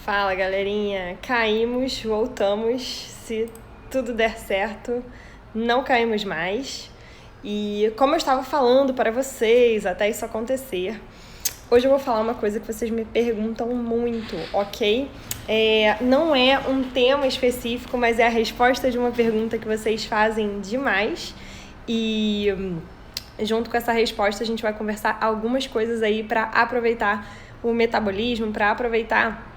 Fala, galerinha. Caímos, voltamos. Se tudo der certo, não caímos mais. E como eu estava falando para vocês até isso acontecer, hoje eu vou falar uma coisa que vocês me perguntam muito, ok? Não é um tema específico, mas é a resposta de uma pergunta que vocês fazem demais. E junto com essa resposta a gente vai conversar algumas coisas aí para aproveitar o metabolismo, para aproveitar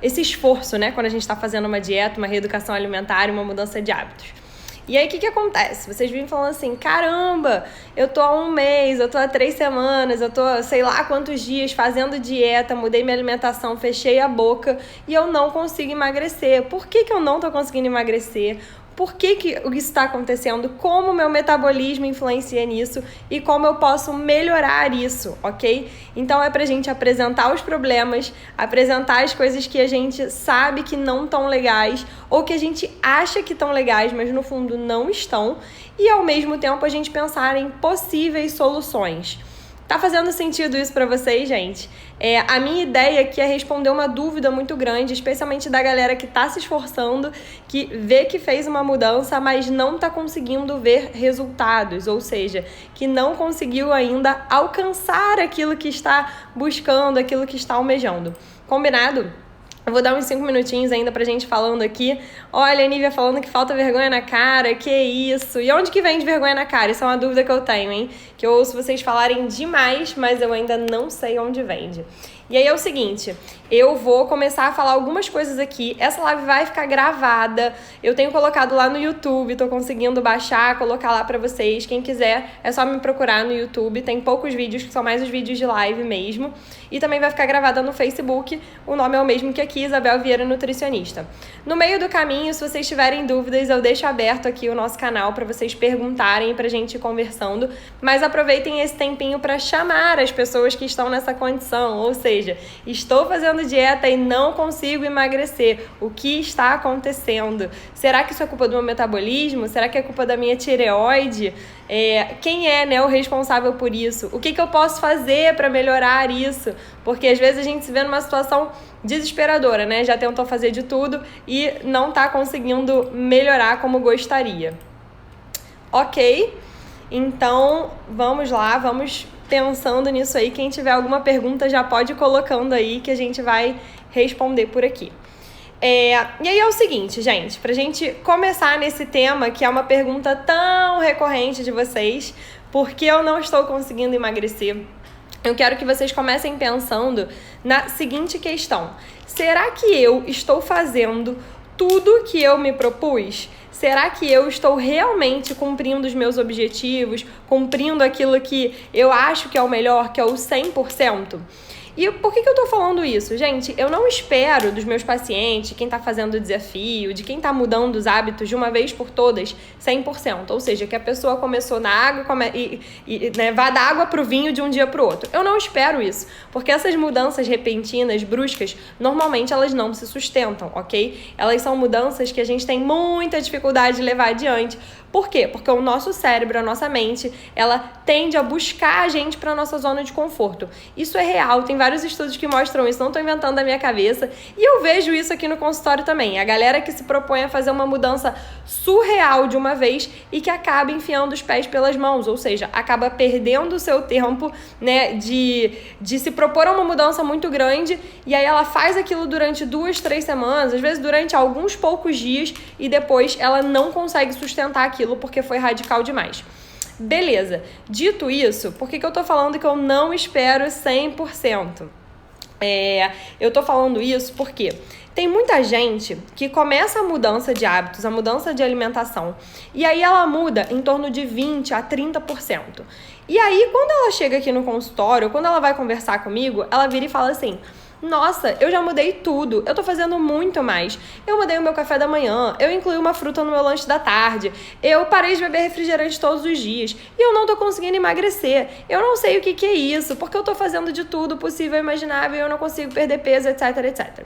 esse esforço, né? Quando a gente está fazendo uma dieta, uma reeducação alimentar, uma mudança de hábitos. E aí, o que acontece? Vocês vêm falando assim, caramba, eu tô há 1 mês, eu tô há 3 semanas, eu tô sei lá quantos dias fazendo dieta, mudei minha alimentação, fechei a boca e eu não consigo emagrecer. Por que eu não tô conseguindo emagrecer? Por que isso está acontecendo? Como o meu metabolismo influencia nisso e como eu posso melhorar isso, ok? Então é pra gente apresentar os problemas, apresentar as coisas que a gente sabe que não estão legais ou que a gente acha que estão legais, mas no fundo não estão, e ao mesmo tempo a gente pensar em possíveis soluções. Tá fazendo sentido isso pra vocês, gente? A minha ideia aqui é responder uma dúvida muito grande, especialmente da galera que tá se esforçando, que vê que fez uma mudança, mas não tá conseguindo ver resultados, ou seja, que não conseguiu ainda alcançar aquilo que está buscando, aquilo que está almejando. Combinado? Eu vou dar uns 5 minutinhos ainda pra gente falando aqui. Olha, a Nívia falando que falta vergonha na cara, que isso? E onde que vem de vergonha na cara? Isso é uma dúvida que eu tenho, hein? Que eu ouço vocês falarem demais, mas eu ainda não sei onde vende. E aí é o seguinte, eu vou começar a falar algumas coisas aqui. Essa live vai ficar gravada. Eu tenho colocado lá no YouTube, tô conseguindo baixar, colocar lá pra vocês. Quem quiser, é só me procurar no YouTube. Tem poucos vídeos, que são mais os vídeos de live mesmo. E também vai ficar gravada no Facebook. O nome é o mesmo que aqui, Isabel Vieira Nutricionista. No meio do caminho, se vocês tiverem dúvidas, eu deixo aberto aqui o nosso canal para vocês perguntarem, pra gente ir conversando. Mas aproveitem esse tempinho para chamar as pessoas que estão nessa condição, ou seja, estou fazendo dieta e não consigo emagrecer. O que está acontecendo? Será que isso é culpa do meu metabolismo? Será que é culpa da minha tireoide? Quem é, né, o responsável por isso? O que eu posso fazer para melhorar isso? Porque às vezes a gente se vê numa situação desesperadora, né? Já tentou fazer de tudo e não está conseguindo melhorar como gostaria. Ok? Então, vamos lá, vamos pensando nisso aí. Quem tiver alguma pergunta já pode ir colocando aí que a gente vai responder por aqui. E aí é o seguinte, gente, pra gente começar nesse tema, que é uma pergunta tão recorrente de vocês, por que eu não estou conseguindo emagrecer? Eu quero que vocês comecem pensando na seguinte questão: será que eu estou fazendo tudo que eu me propus? Será que eu estou realmente cumprindo os meus objetivos, cumprindo aquilo que eu acho que é o melhor, que é o 100%? E por que eu tô falando isso? Gente, eu não espero dos meus pacientes, quem tá fazendo o desafio, de quem tá mudando os hábitos de uma vez por todas, 100%. Ou seja, que a pessoa começou na água né, vá da água pro vinho de um dia pro outro. Eu não espero isso, porque essas mudanças repentinas, bruscas, normalmente elas não se sustentam, ok? Elas são mudanças que a gente tem muita dificuldade de levar adiante. Por quê? Porque o nosso cérebro, a nossa mente, ela tende a buscar a gente para nossa zona de conforto. Isso é real, tem vários estudos que mostram isso, não estou inventando da minha cabeça. E eu vejo isso aqui no consultório também. A galera que se propõe a fazer uma mudança surreal de uma vez e que acaba enfiando os pés pelas mãos, ou seja, acaba perdendo o seu tempo, né, de se propor a uma mudança muito grande, e aí ela faz aquilo durante 2, 3 semanas, às vezes durante alguns poucos dias, e depois ela não consegue sustentar aquilo porque foi radical demais. Beleza, dito isso, por que eu tô falando que eu não espero 100%? Eu tô falando isso porque tem muita gente que começa a mudança de hábitos, a mudança de alimentação, e aí ela muda em torno de 20% a 30%. E aí, quando ela chega aqui no consultório, quando ela vai conversar comigo, ela vira e fala assim: nossa, eu já mudei tudo, eu tô fazendo muito mais. Eu mudei o meu café da manhã, eu incluí uma fruta no meu lanche da tarde, eu parei de beber refrigerante todos os dias e eu não tô conseguindo emagrecer. Eu não sei o que é isso, porque eu tô fazendo de tudo possível e imaginável e eu não consigo perder peso, etc, etc.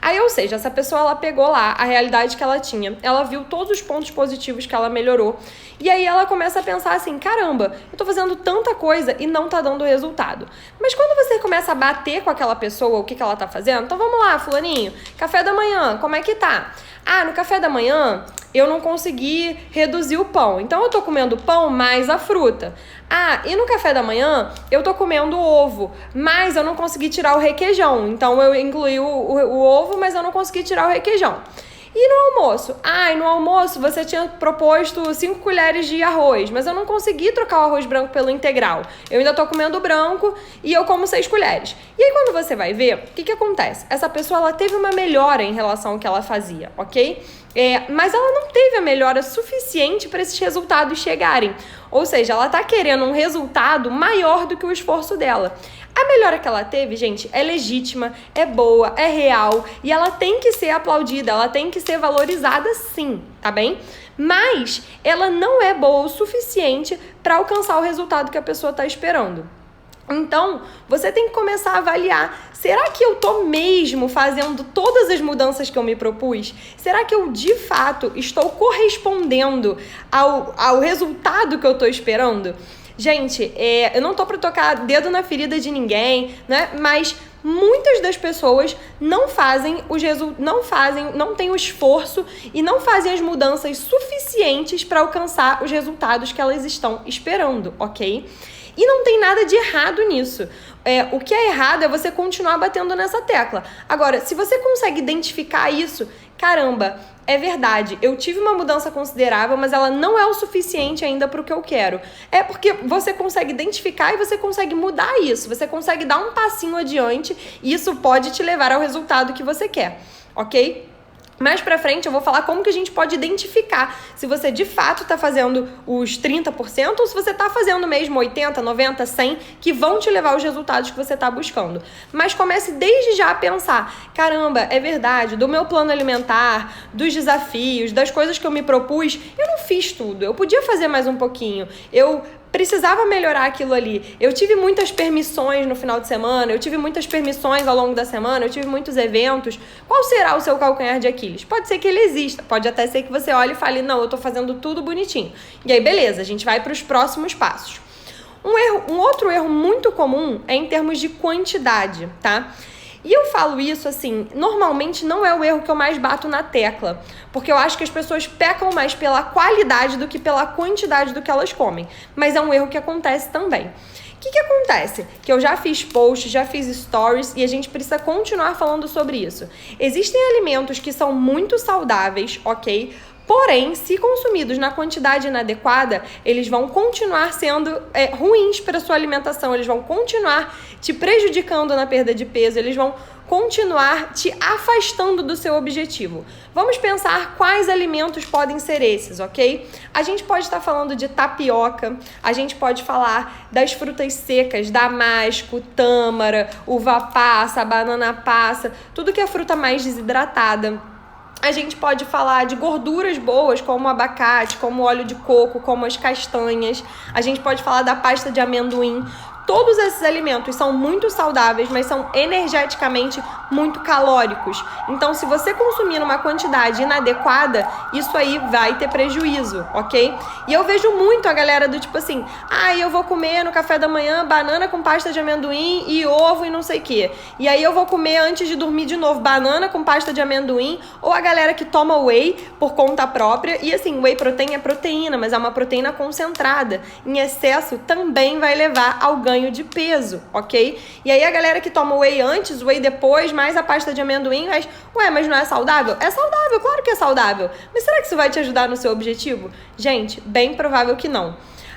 Aí, ou seja, essa pessoa, ela pegou lá a realidade que ela tinha, ela viu todos os pontos positivos que ela melhorou, e aí ela começa a pensar assim: caramba, eu tô fazendo tanta coisa e não tá dando resultado. Mas quando você começa a bater com aquela pessoa, o que ela tá fazendo? Então vamos lá, fulaninho. Café da manhã, como é que tá? Ah, no café da manhã eu não consegui reduzir o pão. Então eu tô comendo pão mais a fruta. Ah, e no café da manhã eu tô comendo ovo, mas eu não consegui tirar o requeijão. Então eu incluí o ovo, mas eu não consegui tirar o requeijão. E no almoço? Ah, e no almoço você tinha proposto 5 colheres de arroz, mas eu não consegui trocar o arroz branco pelo integral. Eu ainda tô comendo branco e eu como 6 colheres. E aí quando você vai ver, o que acontece? Essa pessoa, ela teve uma melhora em relação ao que ela fazia, ok? Mas ela não teve a melhora suficiente para esses resultados chegarem. Ou seja, ela tá querendo um resultado maior do que o esforço dela. A melhora que ela teve, gente, é legítima, é boa, é real e ela tem que ser aplaudida, ela tem que ser valorizada sim, tá bem? Mas ela não é boa o suficiente para alcançar o resultado que a pessoa está esperando. Então, você tem que começar a avaliar, será que eu tô mesmo fazendo todas as mudanças que eu me propus? Será que eu, de fato, estou correspondendo ao resultado que eu tô esperando? Gente, eu não tô pra tocar dedo na ferida de ninguém, né? Mas muitas das pessoas não têm o esforço e não fazem as mudanças suficientes para alcançar os resultados que elas estão esperando, ok? E não tem nada de errado nisso. O que é errado é você continuar batendo nessa tecla. Agora, se você consegue identificar isso, caramba, é verdade, eu tive uma mudança considerável, mas ela não é o suficiente ainda para o que eu quero. É porque você consegue identificar e você consegue mudar isso. Você consegue dar um passinho adiante e isso pode te levar ao resultado que você quer, ok? Mais pra frente eu vou falar como que a gente pode identificar se você de fato tá fazendo os 30% ou se você tá fazendo mesmo 80, 90, 100 que vão te levar aos resultados que você tá buscando. Mas comece desde já a pensar, caramba, é verdade, do meu plano alimentar, dos desafios, das coisas que eu me propus, eu não fiz tudo, eu podia fazer mais um pouquinho, eu precisava melhorar aquilo ali. Eu tive muitas permissões no final de semana, eu tive muitas permissões ao longo da semana, eu tive muitos eventos. Qual será o seu calcanhar de Aquiles? Pode ser que ele exista, pode até ser que você olhe e fale, não, eu tô fazendo tudo bonitinho. E aí, beleza, a gente vai para os próximos passos. Um outro erro muito comum é em termos de quantidade, tá? E eu falo isso assim, normalmente não é o erro que eu mais bato na tecla, porque eu acho que as pessoas pecam mais pela qualidade do que pela quantidade do que elas comem, mas é um erro que acontece também. O que acontece? Que eu já fiz posts, já fiz stories e a gente precisa continuar falando sobre isso. Existem alimentos que são muito saudáveis, ok? Porém, se consumidos na quantidade inadequada, eles vão continuar sendo ruins para a sua alimentação, eles vão continuar te prejudicando na perda de peso, eles vão continuar te afastando do seu objetivo. Vamos pensar quais alimentos podem ser esses, ok? A gente pode estar falando de tapioca, a gente pode falar das frutas secas, damasco, tâmara, uva passa, banana passa, tudo que é fruta mais desidratada. A gente pode falar de gorduras boas, como o abacate, como o óleo de coco, como as castanhas. A gente pode falar da pasta de amendoim. Todos esses alimentos são muito saudáveis, mas são energeticamente muito calóricos. Então, se você consumir numa quantidade inadequada, isso aí vai ter prejuízo, ok? E eu vejo muito a galera do tipo assim, eu vou comer no café da manhã banana com pasta de amendoim e ovo e não sei o quê. E aí eu vou comer antes de dormir de novo banana com pasta de amendoim, ou a galera que toma whey por conta própria. E assim, whey protein é proteína, mas é uma proteína concentrada. Em excesso também vai levar ao ganho de peso, ok? E aí a galera que toma whey antes, whey depois, mais a pasta de amendoim, mas não é saudável? É saudável, claro que é saudável. Mas será que isso vai te ajudar no seu objetivo? Gente, bem provável que não.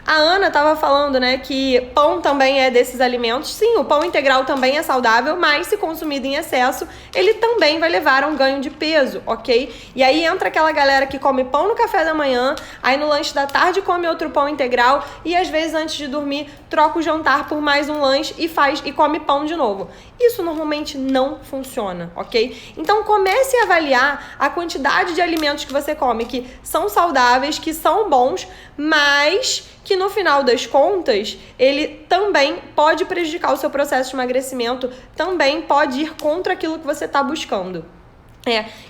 A Ana estava falando, né, que pão também é desses alimentos. Sim, o pão integral também é saudável, mas se consumido em excesso, ele também vai levar a um ganho de peso, ok? E aí entra aquela galera que come pão no café da manhã, aí no lanche da tarde come outro pão integral e às vezes antes de dormir troca o jantar por mais um lanche e come pão de novo. Isso normalmente não funciona, ok? Então comece a avaliar a quantidade de alimentos que você come que são saudáveis, que são bons, mas que no final das contas, ele também pode prejudicar o seu processo de emagrecimento, também pode ir contra aquilo que você está buscando.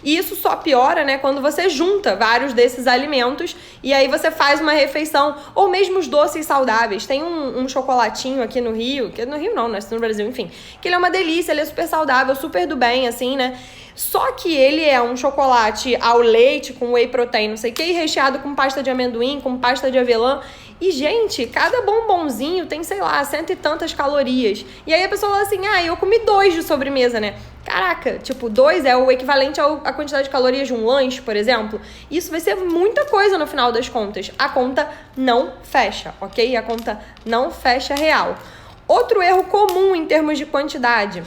E isso só piora, né, quando você junta vários desses alimentos e aí você faz uma refeição, ou mesmo os doces saudáveis. Tem um chocolatinho aqui no Rio, que no Rio não, né, no Brasil, enfim, que ele é uma delícia, ele é super saudável, super do bem, assim, né, só que ele é um chocolate ao leite, com whey protein, não sei o que, e recheado com pasta de amendoim, com pasta de avelã. E, gente, cada bombonzinho tem, sei lá, 100 e tantas calorias. E aí a pessoa fala assim, eu comi 2 de sobremesa, né? Caraca, tipo, 2 é o equivalente à quantidade de calorias de um lanche, por exemplo. Isso vai ser muita coisa no final das contas. A conta não fecha, ok? A conta não fecha real. Outro erro comum em termos de quantidade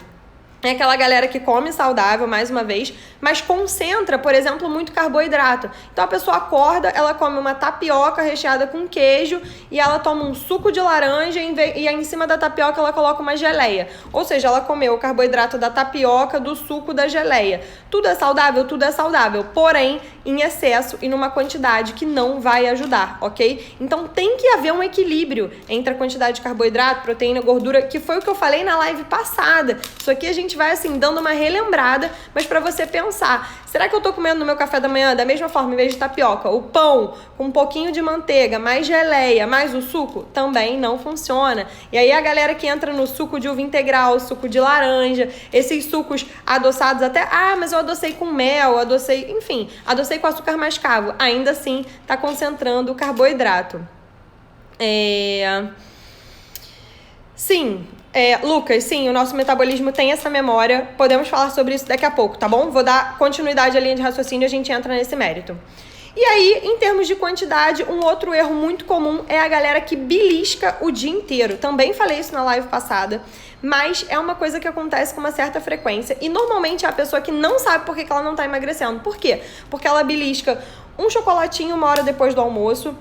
é aquela galera que come saudável, mais uma vez, mas concentra, por exemplo, muito carboidrato. Então a pessoa acorda, ela come uma tapioca recheada com queijo e ela toma um suco de laranja e aí em cima da tapioca ela coloca uma geleia. Ou seja, ela comeu o carboidrato da tapioca, do suco, da geleia. Tudo é saudável, porém em excesso e numa quantidade que não vai ajudar, ok? Então tem que haver um equilíbrio entre a quantidade de carboidrato, proteína, gordura, que foi o que eu falei na live passada. Isso aqui a gente vai assim dando uma relembrada, mas para você pensar, será que eu tô comendo no meu café da manhã da mesma forma, em vez de tapioca, o pão com um pouquinho de manteiga, mais geleia, mais o suco? Também não funciona. E aí a galera que entra no suco de uva integral, suco de laranja, esses sucos adoçados até, mas eu adocei com mel, adocei com açúcar mascavo, ainda assim tá concentrando o carboidrato. Sim, Lucas, sim, o nosso metabolismo tem essa memória, podemos falar sobre isso daqui a pouco, tá bom? Vou dar continuidade à linha de raciocínio e a gente entra nesse mérito. E aí, em termos de quantidade, um outro erro muito comum é a galera que belisca o dia inteiro. Também falei isso na live passada, mas é uma coisa que acontece com uma certa frequência e normalmente é a pessoa que não sabe por que ela não tá emagrecendo. Por quê? Porque ela belisca um chocolatinho 1 hora depois do almoço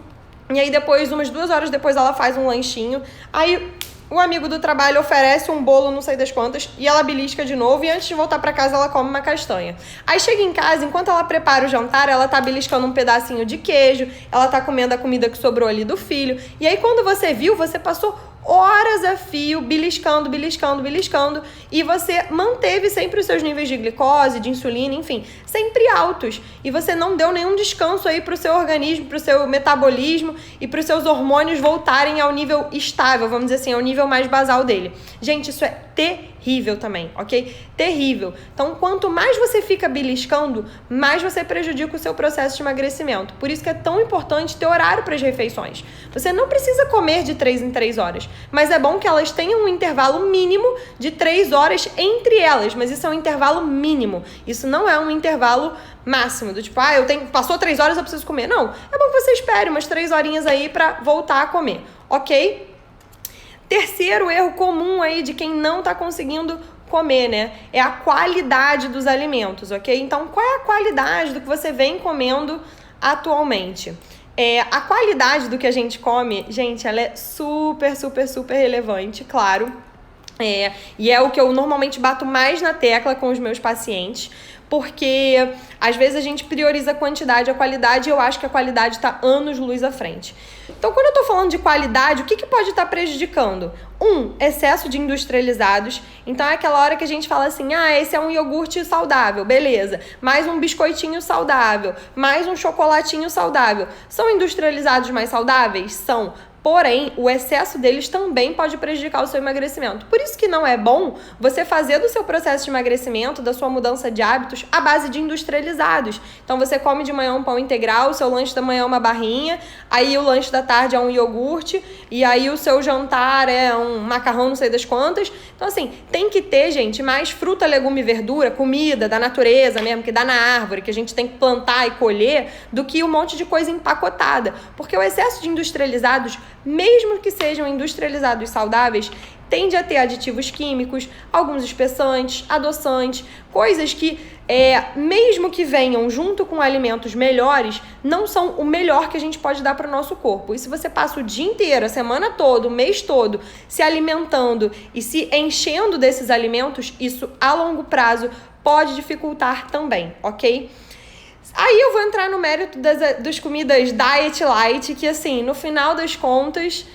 e aí depois, umas 2 horas depois, ela faz um lanchinho, aí o amigo do trabalho oferece um bolo, não sei das quantas, e ela belisca de novo, e antes de voltar pra casa ela come uma castanha. Aí chega em casa, enquanto ela prepara o jantar, ela tá beliscando um pedacinho de queijo, ela tá comendo a comida que sobrou ali do filho, e aí quando você viu, você passou horas a fio, beliscando, e você manteve sempre os seus níveis de glicose, de insulina, enfim, sempre altos. E você não deu nenhum descanso aí pro seu organismo, pro seu metabolismo e pros seus hormônios voltarem ao nível estável, vamos dizer assim, ao nível mais basal dele. Gente, isso é terrível também, ok? Terrível. Então, quanto mais você fica beliscando, mais você prejudica o seu processo de emagrecimento. Por isso que é tão importante ter horário para as refeições. Você não precisa comer de 3 em 3 horas, mas é bom que elas tenham um intervalo mínimo de 3 horas entre elas, mas isso é um intervalo mínimo. Isso não é um intervalo máximo, do tipo, passou 3 horas, eu preciso comer. Não, é bom que você espere umas 3 horinhas aí para voltar a comer, ok? Terceiro erro comum aí de quem não tá conseguindo comer, né? É a qualidade dos alimentos, ok? Então, qual é a qualidade do que você vem comendo atualmente? A qualidade do que a gente come, gente, ela é super relevante, claro. E é o que eu normalmente bato mais na tecla com os meus pacientes, porque às vezes a gente prioriza a quantidade e a qualidade e eu acho que a qualidade está anos-luz à frente. Então, quando eu tô falando de qualidade, o que pode estar prejudicando? Excesso de industrializados. Então, é aquela hora que a gente fala assim, esse é um iogurte saudável, beleza. Mais um biscoitinho saudável, mais um chocolatinho saudável. São industrializados mais saudáveis? São. Porém, o excesso deles também pode prejudicar o seu emagrecimento. Por isso que não é bom você fazer do seu processo de emagrecimento, da sua mudança de hábitos, à base de industrializados. Então, você come de manhã um pão integral, o seu lanche da manhã é uma barrinha, aí o lanche da tarde é um iogurte, e aí o seu jantar é um macarrão não sei das quantas. Então, assim, tem que ter, gente, mais fruta, legume e verdura, comida da natureza mesmo, que dá na árvore, que a gente tem que plantar e colher, do que um monte de coisa empacotada. Porque o excesso de industrializados, mesmo que sejam industrializados saudáveis, tende a ter aditivos químicos, alguns espessantes, adoçantes, coisas que, mesmo que venham junto com alimentos melhores, não são o melhor que a gente pode dar para o nosso corpo. E se você passa o dia inteiro, a semana toda, o mês todo, se alimentando e se enchendo desses alimentos, isso a longo prazo pode dificultar também, ok? Aí eu vou entrar no mérito das comidas diet light, que assim, no final das contas,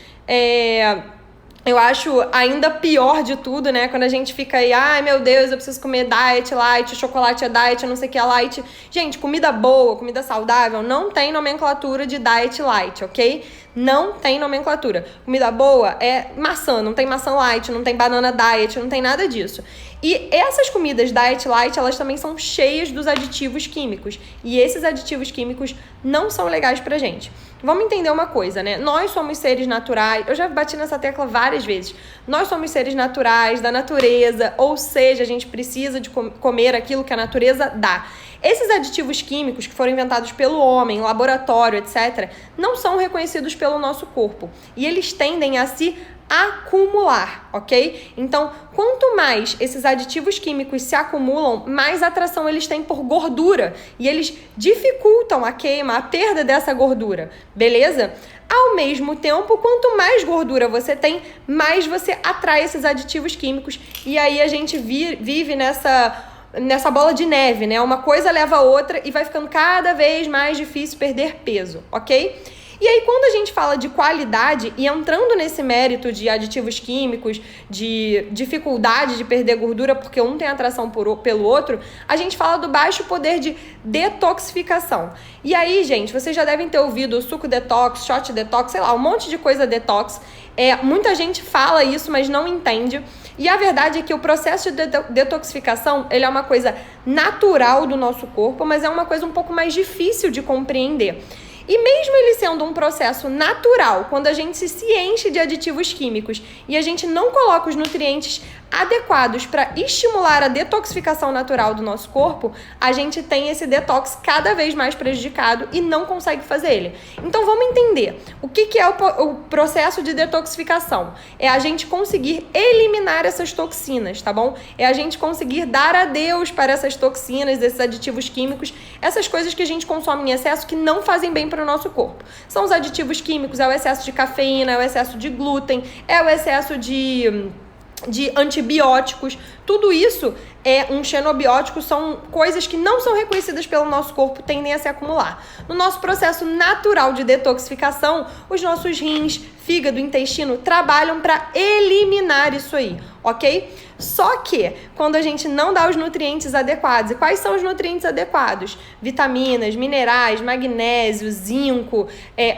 Eu acho ainda pior de tudo, né? Quando a gente fica aí, ai meu Deus, eu preciso comer diet, light, chocolate é diet, não sei o que é light. Gente, comida boa, comida saudável, não tem nomenclatura de diet light, ok? Não tem nomenclatura. Comida boa é maçã, não tem maçã light, não tem banana diet, não tem nada disso. E essas comidas diet light, elas também são cheias dos aditivos químicos. E esses aditivos químicos não são legais pra gente. Vamos entender uma coisa, né? Nós somos seres naturais, eu já bati nessa tecla várias vezes. Nós somos seres naturais, da natureza, ou seja, a gente precisa de comer aquilo que a natureza dá. Esses aditivos químicos que foram inventados pelo homem, laboratório, etc., não são reconhecidos pelo nosso corpo. E eles tendem a se acumular, ok? Então, quanto mais esses aditivos químicos se acumulam, mais atração eles têm por gordura. E eles dificultam a queima, a perda dessa gordura, beleza? Ao mesmo tempo, quanto mais gordura você tem, mais você atrai esses aditivos químicos. E aí a gente vive nessa bola de neve, né? Uma coisa leva a outra e vai ficando cada vez mais difícil perder peso, ok? E aí, quando a gente fala de qualidade e entrando nesse mérito de aditivos químicos, de dificuldade de perder gordura porque um tem atração pelo outro, a gente fala do baixo poder de detoxificação. E aí, gente, vocês já devem ter ouvido o suco detox, shot detox, sei lá, um monte de coisa detox. Muita gente fala isso, mas não entende. E a verdade é que o processo de detoxificação, ele é uma coisa natural do nosso corpo, mas é uma coisa um pouco mais difícil de compreender. E mesmo ele sendo um processo natural, quando a gente se enche de aditivos químicos e a gente não coloca os nutrientes adequados para estimular a detoxificação natural do nosso corpo, a gente tem esse detox cada vez mais prejudicado e não consegue fazer ele. Então vamos entender o que é o processo de detoxificação. É a gente conseguir eliminar essas toxinas, tá bom? É a gente conseguir dar adeus para essas toxinas, esses aditivos químicos, essas coisas que a gente consome em excesso que não fazem bem para o nosso corpo. São os aditivos químicos, é o excesso de cafeína, é o excesso de glúten, é o excesso de antibióticos, tudo isso é um xenobiótico, são coisas que não são reconhecidas pelo nosso corpo, tendem a se acumular. No nosso processo natural de detoxificação, os nossos rins, fígado, intestino trabalham para eliminar isso aí, ok? Só que quando a gente não dá os nutrientes adequados, e quais são os nutrientes adequados? Vitaminas, minerais, magnésio, zinco,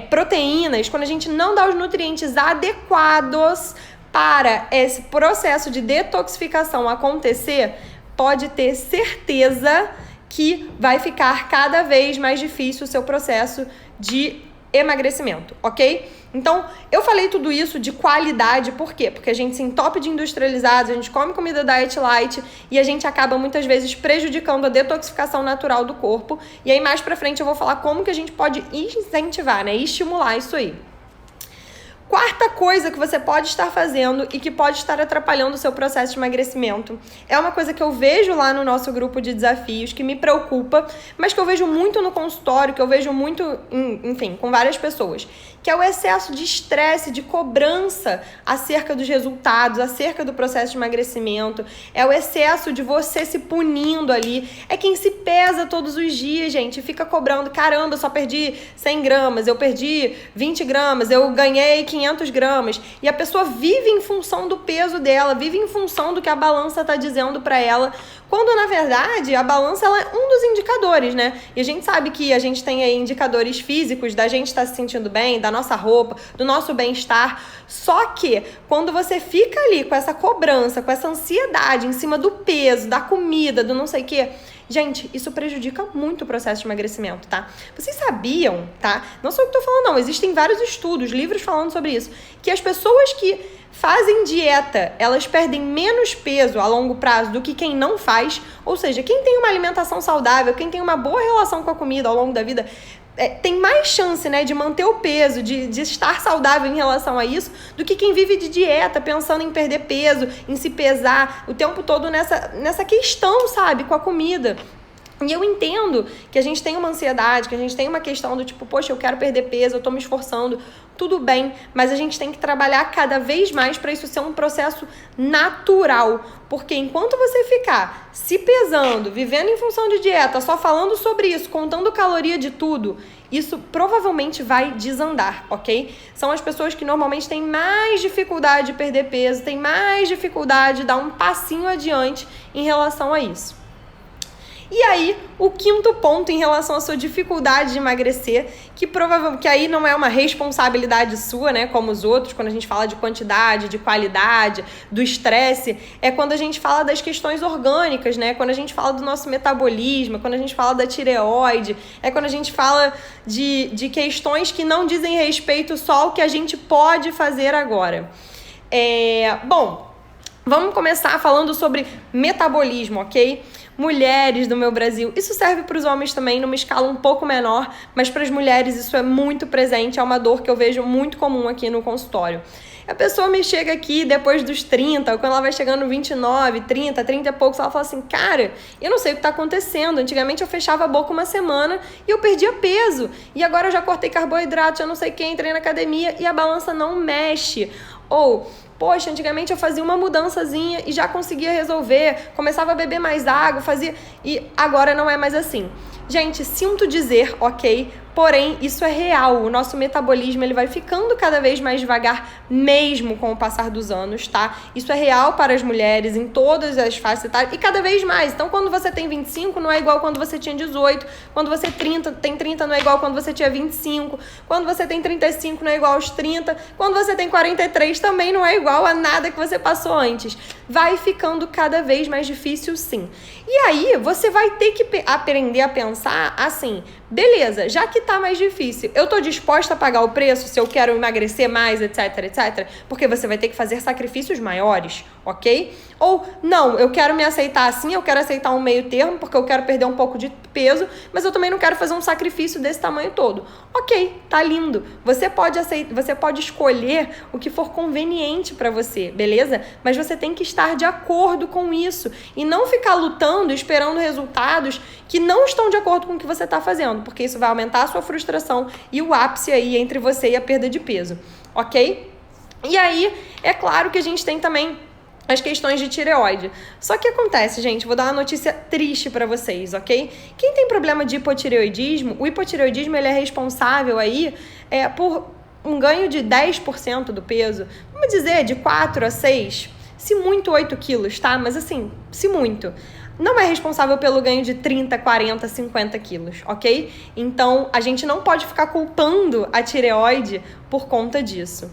proteínas, quando a gente não dá os nutrientes adequados para esse processo de detoxificação acontecer, pode ter certeza que vai ficar cada vez mais difícil o seu processo de emagrecimento, ok? Então, eu falei tudo isso de qualidade, por quê? Porque a gente se entope de industrializados, a gente come comida diet light e a gente acaba muitas vezes prejudicando a detoxificação natural do corpo. E aí mais pra frente eu vou falar como que a gente pode incentivar, né? Estimular isso aí. Quarta coisa que você pode estar fazendo e que pode estar atrapalhando o seu processo de emagrecimento é uma coisa que eu vejo lá no nosso grupo de desafios, que me preocupa, mas que eu vejo muito no consultório, que eu vejo muito, enfim, com várias pessoas, que é o excesso de estresse, de cobrança acerca dos resultados, acerca do processo de emagrecimento, é o excesso de você se punindo ali, é quem se pesa todos os dias, gente, e fica cobrando, caramba, eu só perdi 100 gramas, eu perdi 20 gramas, eu ganhei 500 gramas, e a pessoa vive em função do peso dela, vive em função do que a balança está dizendo para ela, quando na verdade a balança ela é um dos indicadores, né? E a gente sabe que a gente tem aí indicadores físicos da gente estar se sentindo bem, da nossa roupa, do nosso bem-estar, só que quando você fica ali com essa cobrança, com essa ansiedade em cima do peso, da comida, do não sei o quê, gente, isso prejudica muito o processo de emagrecimento, tá? Vocês sabiam, tá? Não sou eu que tô falando, não. Existem vários estudos, livros falando sobre isso. Que as pessoas que fazem dieta, elas perdem menos peso a longo prazo do que quem não faz. Ou seja, quem tem uma alimentação saudável, quem tem uma boa relação com a comida ao longo da vida, tem mais chance, né, de manter o peso, de estar saudável em relação a isso, do que quem vive de dieta, pensando em perder peso, em se pesar o tempo todo nessa questão, sabe, com a comida. E eu entendo que a gente tem uma ansiedade, que a gente tem uma questão do tipo, poxa, eu quero perder peso, eu tô me esforçando, tudo bem, mas a gente tem que trabalhar cada vez mais para isso ser um processo natural, porque enquanto você ficar se pesando, vivendo em função de dieta, só falando sobre isso, contando caloria de tudo, isso provavelmente vai desandar, ok? São as pessoas que normalmente têm mais dificuldade de perder peso, têm mais dificuldade de dar um passinho adiante em relação a isso. E aí, o quinto ponto em relação à sua dificuldade de emagrecer, que aí não é uma responsabilidade sua, né, como os outros, quando a gente fala de quantidade, de qualidade, do estresse, é quando a gente fala das questões orgânicas, né, quando a gente fala do nosso metabolismo, quando a gente fala da tireoide, é quando a gente fala de questões que não dizem respeito só ao que a gente pode fazer agora. Bom, vamos começar falando sobre metabolismo, ok? Mulheres do meu Brasil, isso serve para os homens também numa escala um pouco menor, mas para as mulheres isso é muito presente, é uma dor que eu vejo muito comum aqui no consultório. A pessoa me chega aqui depois dos 30, quando ela vai chegando no 29, 30 e poucos, ela fala assim, cara, eu não sei o que está acontecendo, antigamente eu fechava a boca uma semana e eu perdia peso, e agora eu já cortei carboidrato, já não sei quem, entrei na academia e a balança não mexe. Ou, poxa, antigamente eu fazia uma mudançazinha e já conseguia resolver, começava a beber mais água, e agora não é mais assim. Gente, sinto dizer, ok? Porém, isso é real. O nosso metabolismo ele vai ficando cada vez mais devagar, mesmo com o passar dos anos, tá? Isso é real para as mulheres em todas as faixas etárias e cada vez mais. Então, quando você tem 25, não é igual quando você tinha 18. Quando você tem 30, não é igual quando você tinha 25. Quando você tem 35, não é igual aos 30. Quando você tem 43, também não é igual a nada que você passou antes. Vai ficando cada vez mais difícil, sim. E aí, você vai ter que aprender a pensar assim, beleza, já que tá mais difícil, eu tô disposta a pagar o preço se eu quero emagrecer mais, etc, etc, porque você vai ter que fazer sacrifícios maiores, ok? Ou, não, eu quero me aceitar assim, eu quero aceitar um meio termo, porque eu quero perder um pouco de peso, mas eu também não quero fazer um sacrifício desse tamanho todo. Ok, tá lindo. Você pode escolher o que for conveniente pra você, beleza? Mas você tem que estar de acordo com isso e não ficar lutando, esperando resultados que não estão de acordo com o que você tá fazendo, porque isso vai aumentar a sua frustração e o ápice aí entre você e a perda de peso, ok? E aí, é claro que a gente tem também as questões de tireoide. Só que acontece, gente, vou dar uma notícia triste pra vocês, ok? Quem tem problema de hipotireoidismo, o hipotireoidismo ele é responsável aí por um ganho de 10% do peso, vamos dizer, de 4 a 6, se muito 8 quilos, tá? Mas assim, se muito. Não é responsável pelo ganho de 30, 40, 50 quilos, ok? Então, a gente não pode ficar culpando a tireoide por conta disso.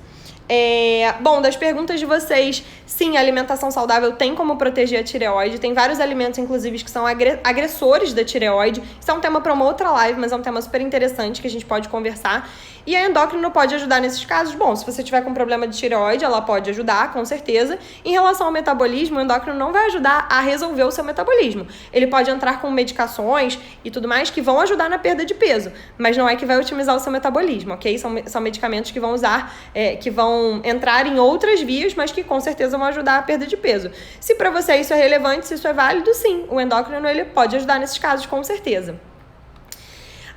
Bom, das perguntas de vocês, sim, a alimentação saudável tem como proteger a tireoide. Tem vários alimentos, inclusive, que são agressores da tireoide. Isso é um tema para uma outra live, mas é um tema super interessante que a gente pode conversar. E a endócrino pode ajudar nesses casos. Bom, se você tiver com problema de tireoide, ela pode ajudar, com certeza. Em relação ao metabolismo, o endócrino não vai ajudar a resolver o seu metabolismo. Ele pode entrar com medicações e tudo mais que vão ajudar na perda de peso, mas não é que vai otimizar o seu metabolismo, ok? São medicamentos que vão que vão entrar em outras vias, mas que com certeza vão ajudar a perda de peso. Se para você isso é relevante, se isso é válido, sim, o endócrino ele pode ajudar nesses casos, com certeza.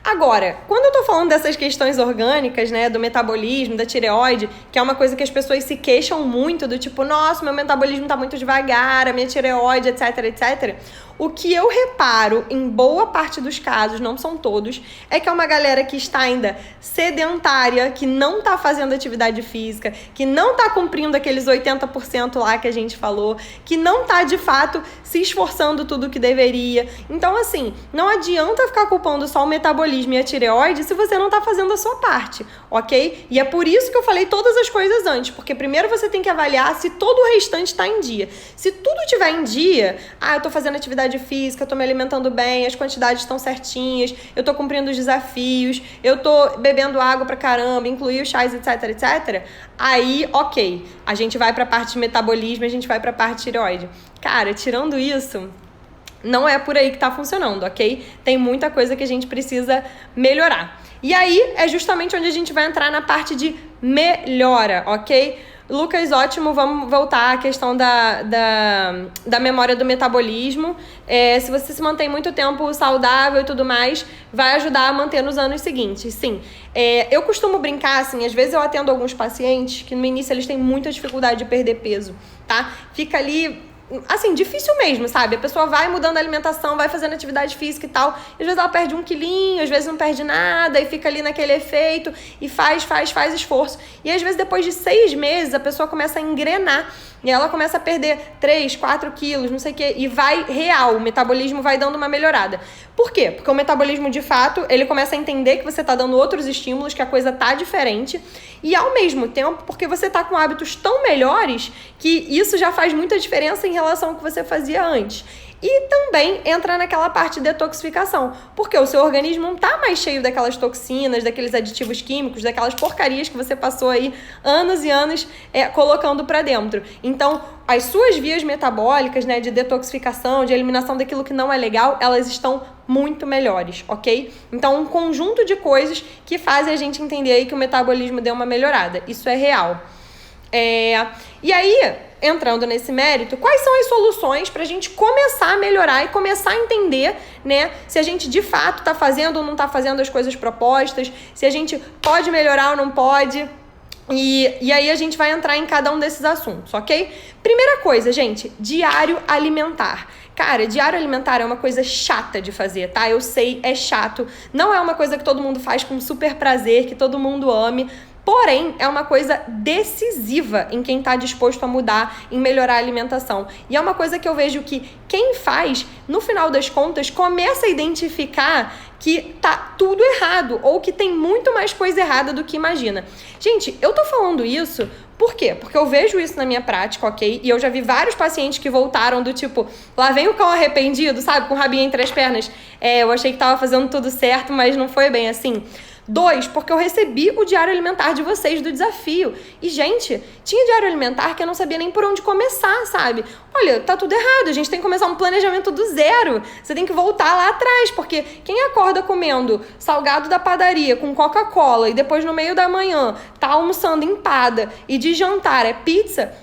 Agora, quando eu tô falando dessas questões orgânicas, né, do metabolismo, da tireoide, que é uma coisa que as pessoas se queixam muito, do tipo, nossa, meu metabolismo tá muito devagar, a minha tireoide, etc, etc. O que eu reparo em boa parte dos casos, não são todos, é que é uma galera que está ainda sedentária, que não tá fazendo atividade física, que não tá cumprindo aqueles 80% lá que a gente falou, que não tá, de fato, se esforçando tudo o que deveria. Então, assim, não adianta ficar culpando só o metabolismo e a tireoide se você não tá fazendo a sua parte, ok? E é por isso que eu falei todas as coisas antes, porque primeiro você tem que avaliar se todo o restante tá em dia. Se tudo tiver em dia, eu tô fazendo atividade física, eu tô me alimentando bem, as quantidades estão certinhas, eu tô cumprindo os desafios, eu tô bebendo água pra caramba, incluir os chás, etc, etc. Aí, ok, a gente vai pra parte de metabolismo, a gente vai pra parte de tireoide. Cara, tirando isso, não é por aí que tá funcionando, ok? Tem muita coisa que a gente precisa melhorar. E aí, é justamente onde a gente vai entrar na parte de melhora, ok? Lucas, ótimo, vamos voltar à questão da memória do metabolismo. Se você se mantém muito tempo saudável e tudo mais, vai ajudar a manter nos anos seguintes, sim. Eu costumo brincar, assim, às vezes eu atendo alguns pacientes que no início eles têm muita dificuldade de perder peso, tá? Fica ali assim, difícil mesmo, sabe? A pessoa vai mudando a alimentação, vai fazendo atividade física e tal, e às vezes ela perde 1 quilinho, às vezes não perde nada, e fica ali naquele efeito, e faz esforço. E às vezes depois de 6 meses, a pessoa começa a engrenar, e ela começa a perder 3, 4 quilos, não sei o quê, e vai real, o metabolismo vai dando uma melhorada. Por quê? Porque o metabolismo, de fato, ele começa a entender que você tá dando outros estímulos, que a coisa tá diferente, e ao mesmo tempo, porque você tá com hábitos tão melhores, que isso já faz muita diferença em relação ao que você fazia antes. E também entra naquela parte de detoxificação, porque o seu organismo não tá mais cheio daquelas toxinas, daqueles aditivos químicos, daquelas porcarias que você passou aí anos e anos colocando para dentro. Então, as suas vias metabólicas, né, de detoxificação, de eliminação daquilo que não é legal, elas estão muito melhores, ok? Então, um conjunto de coisas que fazem a gente entender aí que o metabolismo deu uma melhorada. Isso é real. E aí, entrando nesse mérito, quais são as soluções para a gente começar a melhorar e começar a entender, né, se a gente de fato está fazendo ou não está fazendo as coisas propostas, se a gente pode melhorar ou não pode. E aí a gente vai entrar em cada um desses assuntos, ok? Primeira coisa, gente, diário alimentar. Cara, diário alimentar é uma coisa chata de fazer, tá? Eu sei, é chato. Não é uma coisa que todo mundo faz com super prazer, que todo mundo ame. Porém, é uma coisa decisiva em quem está disposto a mudar, em melhorar a alimentação. E é uma coisa que eu vejo que quem faz, no final das contas, começa a identificar que tá tudo errado ou que tem muito mais coisa errada do que imagina. Gente, eu tô falando isso por quê? Porque eu vejo isso na minha prática, ok? E eu já vi vários pacientes que voltaram do tipo, lá vem o cão arrependido, sabe? Com o rabinho entre as pernas. Eu achei que tava fazendo tudo certo, mas não foi bem assim. 2, porque eu recebi o diário alimentar de vocês do desafio. E, gente, tinha diário alimentar que eu não sabia nem por onde começar, sabe? Olha, tá tudo errado, a gente tem que começar um planejamento do zero. Você tem que voltar lá atrás, porque quem acorda comendo salgado da padaria com Coca-Cola e depois no meio da manhã tá almoçando empada e de jantar é pizza...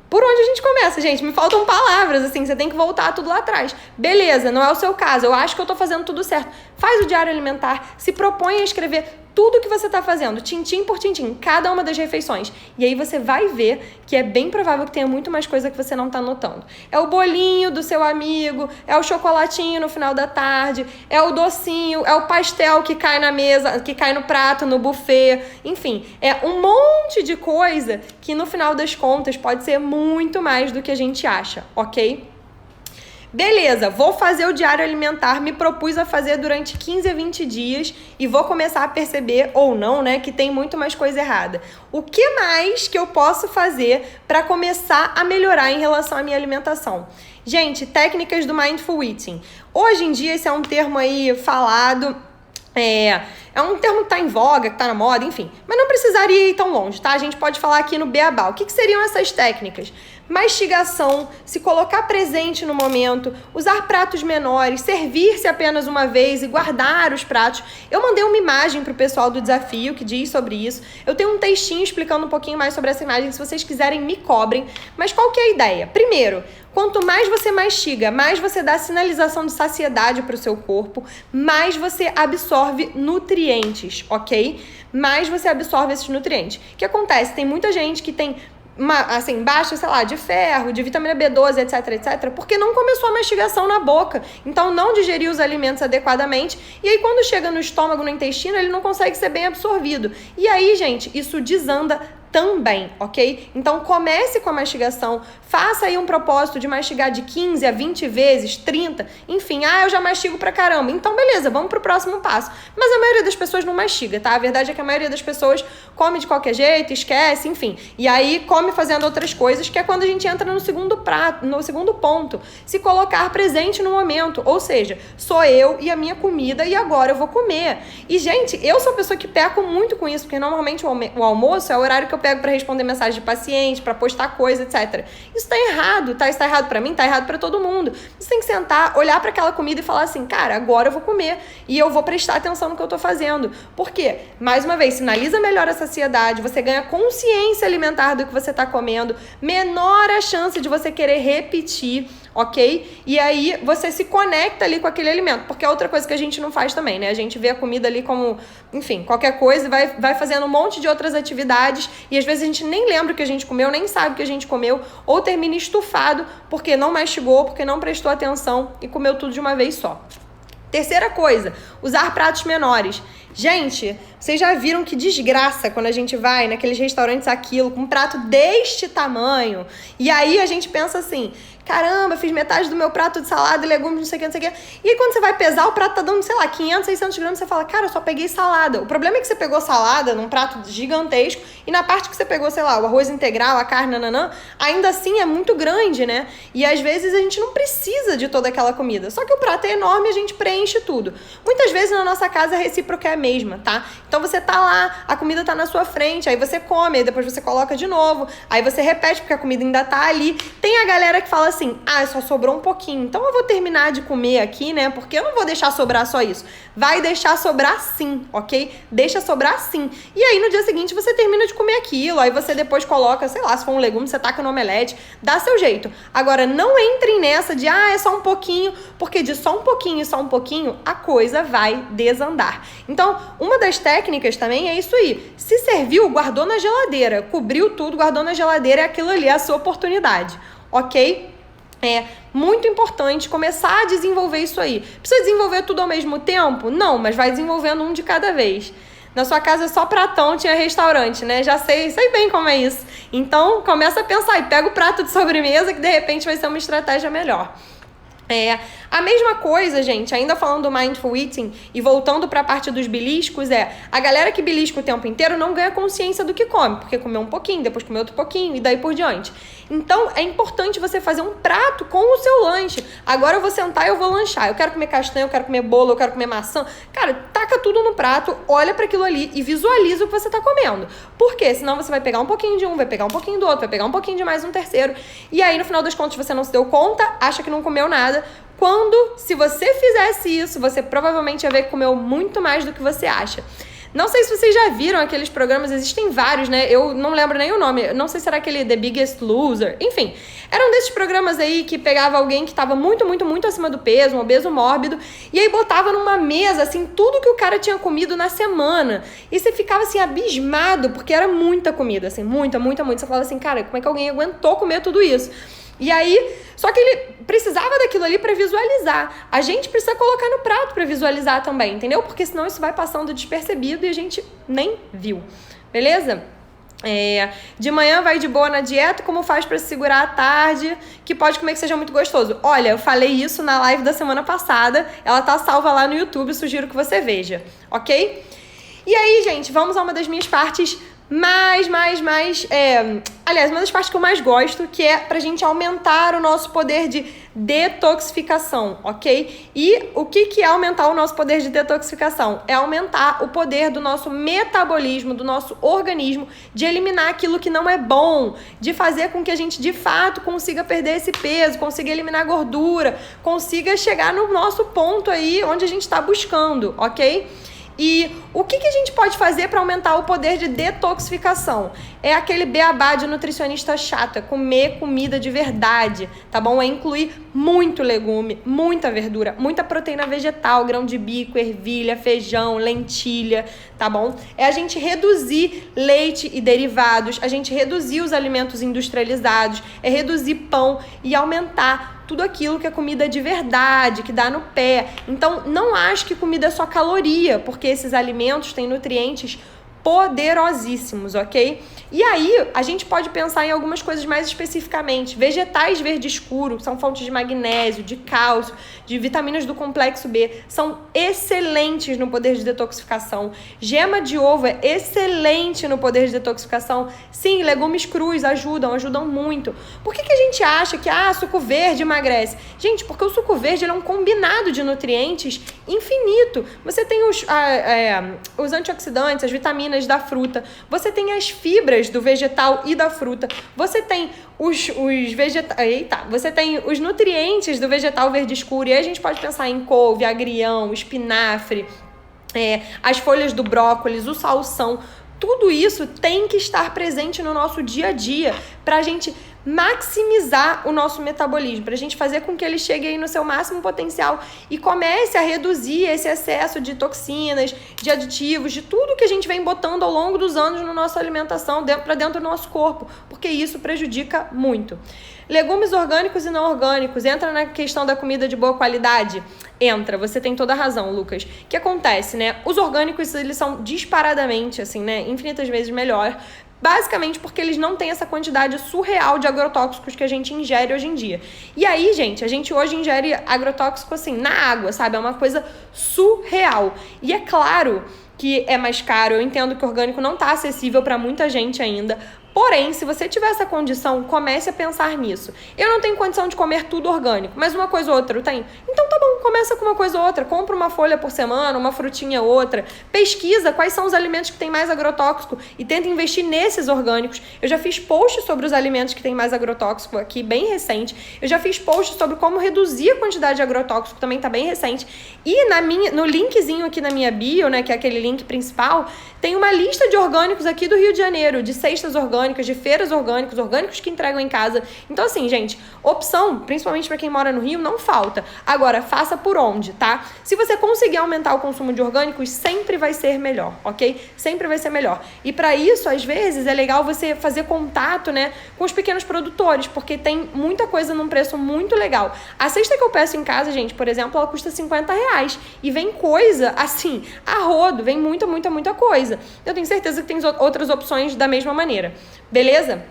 Por onde a gente começa, gente? Me faltam palavras, assim, você tem que voltar tudo lá atrás. Beleza, não é o seu caso, eu acho que eu tô fazendo tudo certo. Faz o diário alimentar, se propõe a escrever tudo que você tá fazendo, tintim por tintim, cada uma das refeições. E aí você vai ver que é bem provável que tenha muito mais coisa que você não tá notando. É o bolinho do seu amigo, é o chocolatinho no final da tarde, é o docinho, é o pastel que cai na mesa, que cai no prato, no buffet. Enfim, é um monte de coisa que no final das contas pode ser muito mais do que a gente acha, ok? Beleza, vou fazer o diário alimentar, me propus a fazer durante 15 a 20 dias e vou começar a perceber, ou não, né, que tem muito mais coisa errada. O que mais que eu posso fazer para começar a melhorar em relação à minha alimentação? Gente, técnicas do Mindful Eating. Hoje em dia esse é um termo aí falado... É um termo que tá em voga, que tá na moda, enfim. Mas não precisaria ir tão longe, tá? A gente pode falar aqui no beabá. O que seriam essas técnicas? Mastigação, se colocar presente no momento, usar pratos menores, servir-se apenas uma vez e guardar os pratos. Eu mandei uma imagem pro pessoal do desafio que diz sobre isso. Eu tenho um textinho explicando um pouquinho mais sobre essa imagem. Se vocês quiserem, me cobrem. Mas qual que é a ideia? Primeiro, quanto mais você mastiga, mais você dá sinalização de saciedade para o seu corpo, mais você absorve nutrientes, ok? Mais você absorve esses nutrientes. O que acontece? Tem muita gente que tem baixa, sei lá, de ferro, de vitamina B12, etc, porque não começou a mastigação na boca. Então, não digeriu os alimentos adequadamente. E aí, quando chega no estômago, no intestino, ele não consegue ser bem absorvido. E aí, gente, isso desanda também, ok? Então, comece com a mastigação, faça aí um propósito de mastigar de 15 a 20 vezes, 30, enfim, eu já mastigo pra caramba. Então, beleza, vamos pro próximo passo. Mas a maioria das pessoas não mastiga, tá? A verdade é que a maioria das pessoas come de qualquer jeito, esquece, enfim. E aí, come fazendo outras coisas, que é quando a gente entra no segundo ponto. Se colocar presente no momento, ou seja, sou eu e a minha comida e agora eu vou comer. E, gente, eu sou a pessoa que peco muito com isso, porque normalmente o almoço é o horário que eu pego para responder mensagem de paciente, para postar coisa, etc. Isso tá errado, tá? Isso tá errado para mim, tá errado para todo mundo. Você tem que sentar, olhar para aquela comida e falar assim, cara, agora eu vou comer e eu vou prestar atenção no que eu tô fazendo. Por quê? Mais uma vez, sinaliza melhor a saciedade, você ganha consciência alimentar do que você está comendo, menor a chance de você querer repetir, ok? E aí você se conecta ali com aquele alimento, porque é outra coisa que a gente não faz também, né? A gente vê a comida ali como, enfim, qualquer coisa e vai fazendo um monte de outras atividades e às vezes a gente nem lembra o que a gente comeu, nem sabe o que a gente comeu, ou termina estufado porque não mastigou, porque não prestou atenção e comeu tudo de uma vez só. Terceira coisa, usar pratos menores. Gente, vocês já viram que desgraça quando a gente vai naqueles restaurantes aquilo, com um prato deste tamanho, e aí a gente pensa assim, caramba, fiz metade do meu prato de salada e legumes, não sei o que, não sei o que. E aí quando você vai pesar, o prato tá dando, sei lá, 500, 600 gramas, você fala, cara, eu só peguei salada. O problema é que você pegou salada num prato gigantesco e na parte que você pegou, sei lá, o arroz integral, a carne, nananã, ainda assim é muito grande, né? E às vezes a gente não precisa de toda aquela comida. Só que o prato é enorme e a gente preenche tudo. Muitas vezes na nossa casa a recíproca é a mesma, tá? Então você tá lá, a comida tá na sua frente, aí você come, aí depois você coloca de novo, aí você repete porque a comida ainda tá ali. Tem a galera que fala assim, só sobrou um pouquinho, então eu vou terminar de comer aqui, né, porque eu não vou deixar sobrar só isso. Vai deixar sobrar sim, ok? Deixa sobrar sim. E aí no dia seguinte você termina de comer aquilo, aí você depois coloca, sei lá, se for um legume, você taca no omelete, dá seu jeito. Agora, não entrem nessa de, é só um pouquinho, porque de só um pouquinho e só um pouquinho, a coisa vai desandar. Então, uma das técnicas também é isso aí. Se serviu, guardou na geladeira, cobriu tudo, guardou na geladeira, é aquilo ali, é a sua oportunidade, ok? É muito importante começar a desenvolver isso aí. Precisa desenvolver tudo ao mesmo tempo? Não, mas vai desenvolvendo um de cada vez. Na sua casa só pratão tinha restaurante, né? Já sei bem como é isso. Então, começa a pensar e pega o prato de sobremesa que de repente vai ser uma estratégia melhor. A mesma coisa, gente, ainda falando do Mindful Eating e voltando para a parte dos beliscos, a galera que belisca o tempo inteiro não ganha consciência do que come, porque comeu um pouquinho, depois comeu outro pouquinho e daí por diante. Então, é importante você fazer um prato com o seu lanche. Agora eu vou sentar e eu vou lanchar. Eu quero comer castanha, eu quero comer bolo, eu quero comer maçã. Cara, taca tudo no prato, olha para aquilo ali e visualiza o que você tá comendo. Por quê? Senão você vai pegar um pouquinho de um, vai pegar um pouquinho do outro, vai pegar um pouquinho de mais um terceiro. E aí, no final das contas, você não se deu conta, acha que não comeu nada. Quando, se você fizesse isso, você provavelmente ia ver que comeu muito mais do que você acha. Não sei se vocês já viram aqueles programas, existem vários, né? Eu não lembro nem o nome, não sei se era aquele The Biggest Loser, enfim. Era um desses programas aí que pegava alguém que estava muito, muito, muito acima do peso, um obeso mórbido, e aí botava numa mesa, assim, tudo que o cara tinha comido na semana. E você ficava, assim, abismado, porque era muita comida, assim, muita, muita, muita. Você falava assim, cara, como é que alguém aguentou comer tudo isso? E aí, só que ele precisava daquilo ali para visualizar. A gente precisa colocar no prato para visualizar também, entendeu? Porque senão isso vai passando despercebido e a gente nem viu, beleza? De manhã vai de boa na dieta, como faz para se segurar à tarde, que pode comer que seja muito gostoso? Olha, eu falei isso na live da semana passada, ela tá salva lá no YouTube, sugiro que você veja, ok? E aí, gente, vamos a uma das minhas partes aliás, uma das partes que eu mais gosto, que é pra gente aumentar o nosso poder de detoxificação, ok? E o que é aumentar o nosso poder de detoxificação? É aumentar o poder do nosso metabolismo, do nosso organismo, de eliminar aquilo que não é bom, de fazer com que a gente, de fato, consiga perder esse peso, consiga eliminar gordura, consiga chegar no nosso ponto aí onde a gente tá buscando, ok? E o que a gente pode fazer para aumentar o poder de detoxificação? É aquele beabá de nutricionista chato, é comer comida de verdade, tá bom? É incluir muito legume, muita verdura, muita proteína vegetal, grão de bico, ervilha, feijão, lentilha, tá bom? É a gente reduzir leite e derivados, a gente reduzir os alimentos industrializados, é reduzir pão e aumentar tudo aquilo que é comida de verdade, que dá no pé. Então, não acho que comida é só caloria, porque esses alimentos têm nutrientes poderosíssimos, ok? E aí, a gente pode pensar em algumas coisas mais especificamente. Vegetais verde escuro são fontes de magnésio, de cálcio, de vitaminas do complexo B. São excelentes no poder de detoxificação. Gema de ovo é excelente no poder de detoxificação. Sim, legumes crus ajudam muito. Por que a gente acha que suco verde emagrece? Gente, porque o suco verde ele é um combinado de nutrientes infinito. Você tem os antioxidantes, as vitaminas da fruta, você tem as fibras do vegetal e da fruta, você tem você tem os nutrientes do vegetal verde escuro, e aí a gente pode pensar em couve, agrião, espinafre, as folhas do brócolis, o salsão. Tudo isso tem que estar presente no nosso dia a dia para a gente maximizar o nosso metabolismo, para a gente fazer com que ele chegue aí no seu máximo potencial e comece a reduzir esse excesso de toxinas, de aditivos, de tudo que a gente vem botando ao longo dos anos na nossa alimentação para dentro do nosso corpo, porque isso prejudica muito. Legumes orgânicos e não orgânicos, entra na questão da comida de boa qualidade? Entra, você tem toda a razão, Lucas. O que acontece, né? Os orgânicos, eles são disparadamente, assim, né, infinitas vezes melhor, basicamente porque eles não têm essa quantidade surreal de agrotóxicos que a gente ingere hoje em dia. E aí, gente, a gente hoje ingere agrotóxico, assim, na água, sabe? É uma coisa surreal. E é claro que é mais caro, eu entendo que o orgânico não está acessível para muita gente ainda. Porém, se você tiver essa condição, comece a pensar nisso. Eu não tenho condição de comer tudo orgânico, mas uma coisa ou outra eu tenho. Então tá bom, começa com uma coisa ou outra. Compra uma folha por semana, uma frutinha ou outra. Pesquisa quais são os alimentos que têm mais agrotóxico e tenta investir nesses orgânicos. Eu já fiz posts sobre os alimentos que têm mais agrotóxico aqui, bem recente. Eu já fiz posts sobre como reduzir a quantidade de agrotóxico, também tá bem recente. E no linkzinho aqui na minha bio, né, que é aquele link principal, tem uma lista de orgânicos aqui do Rio de Janeiro, de cestas orgânicas, de feiras orgânicas, orgânicos que entregam em casa. Então, assim, gente, opção, principalmente para quem mora no Rio, não falta. Agora, faça por onde, tá? Se você conseguir aumentar o consumo de orgânicos, sempre vai ser melhor, ok? Sempre vai ser melhor. E para isso, às vezes, é legal você fazer contato, né, com os pequenos produtores, porque tem muita coisa num preço muito legal. A cesta que eu peço em casa, gente, por exemplo, ela custa R$50. E vem coisa, assim, a rodo, vem muita coisa. Eu tenho certeza que tem outras opções da mesma maneira. Beleza?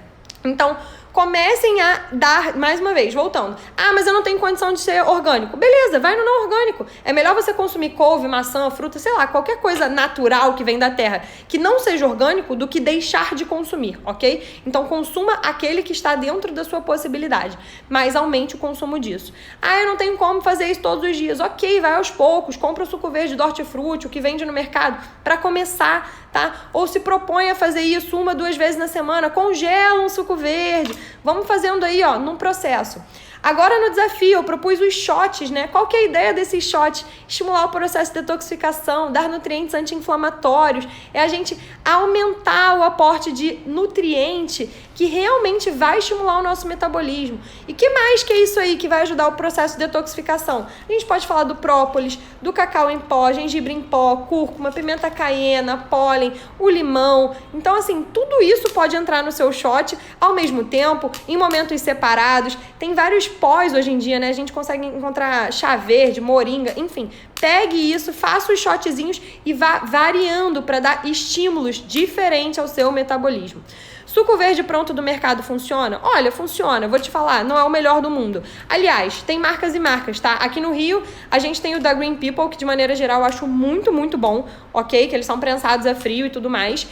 Então, comecem a dar, mais uma vez, voltando. Ah, mas eu não tenho condição de ser orgânico. Beleza, vai no não orgânico. É melhor você consumir couve, maçã, fruta, sei lá, qualquer coisa natural que vem da terra, que não seja orgânico, do que deixar de consumir, ok? Então, consuma aquele que está dentro da sua possibilidade, mas aumente o consumo disso. Ah, eu não tenho como fazer isso todos os dias. Ok, vai aos poucos, compra o suco verde do hortifruti, o que vende no mercado, para começar, tá? Ou se propõe a fazer isso 1, 2 vezes na semana, congela um suco verde. Vamos fazendo aí, ó, num processo. Agora no desafio eu propus os shots, né? Qual que é a ideia desses shots? Estimular o processo de detoxificação, dar nutrientes anti-inflamatórios, é a gente aumentar o aporte de nutriente que realmente vai estimular o nosso metabolismo. E que mais que é isso aí que vai ajudar o processo de detoxificação? A gente pode falar do própolis, do cacau em pó, gengibre em pó, cúrcuma, pimenta caiena, pólen, o limão. Então, assim, tudo isso pode entrar no seu shot ao mesmo tempo, em momentos separados. Tem vários pós hoje em dia, né? A gente consegue encontrar chá verde, moringa, enfim. Pegue isso, faça os shotzinhos e vá variando para dar estímulos diferentes ao seu metabolismo. Suco verde pronto do mercado funciona? Olha, funciona, vou te falar, não é o melhor do mundo. Aliás, tem marcas e marcas, tá? Aqui no Rio, a gente tem o da Green People, que de maneira geral eu acho muito bom, ok? Que eles são prensados a frio e tudo mais.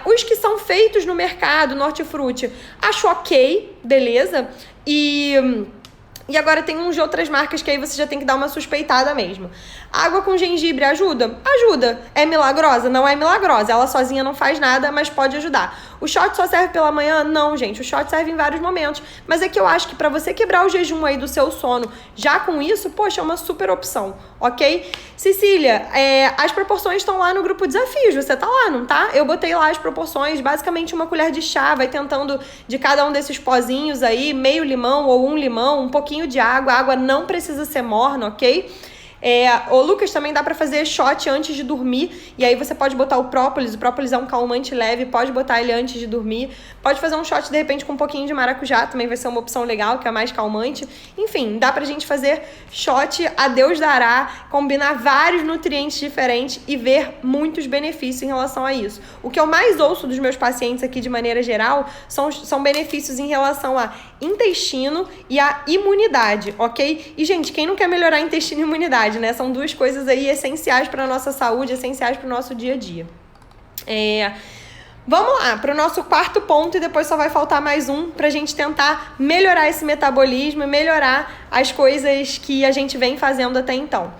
Os que são feitos no mercado, no hortifruti, acho ok, beleza? E agora tem uns de outras marcas que aí você já tem que dar uma suspeitada mesmo. Água com gengibre ajuda? Ajuda. É milagrosa? Não é milagrosa. Ela sozinha não faz nada, mas pode ajudar. O shot só serve pela manhã? Não, gente. O shot serve em vários momentos. Mas é que eu acho que pra você quebrar o jejum aí do seu sono, já com isso, poxa, é uma super opção, ok? Cecília, as proporções estão lá no grupo Desafios. Você tá lá, não tá? Eu botei lá as proporções, basicamente uma colher de chá, vai tentando de cada um desses pozinhos aí, meio limão ou um limão, um pouquinho de água. A água não precisa ser morna, ok? O Lucas, também dá pra fazer shot antes de dormir, e aí você pode botar o própolis é um calmante leve, pode botar ele antes de dormir, pode fazer um shot de repente com um pouquinho de maracujá, também vai ser uma opção legal, que é mais calmante. Enfim, dá pra gente fazer shot a Deus dará, combinar vários nutrientes diferentes e ver muitos benefícios em relação a isso. O que eu mais ouço dos meus pacientes aqui de maneira geral são benefícios em relação a intestino e a imunidade, ok? E gente, quem não quer melhorar intestino e imunidade, né? São duas coisas aí essenciais para a nossa saúde, essenciais para o nosso dia a dia. Vamos lá para o nosso quarto ponto e depois só vai faltar mais um para a gente tentar melhorar esse metabolismo e melhorar as coisas que a gente vem fazendo até então.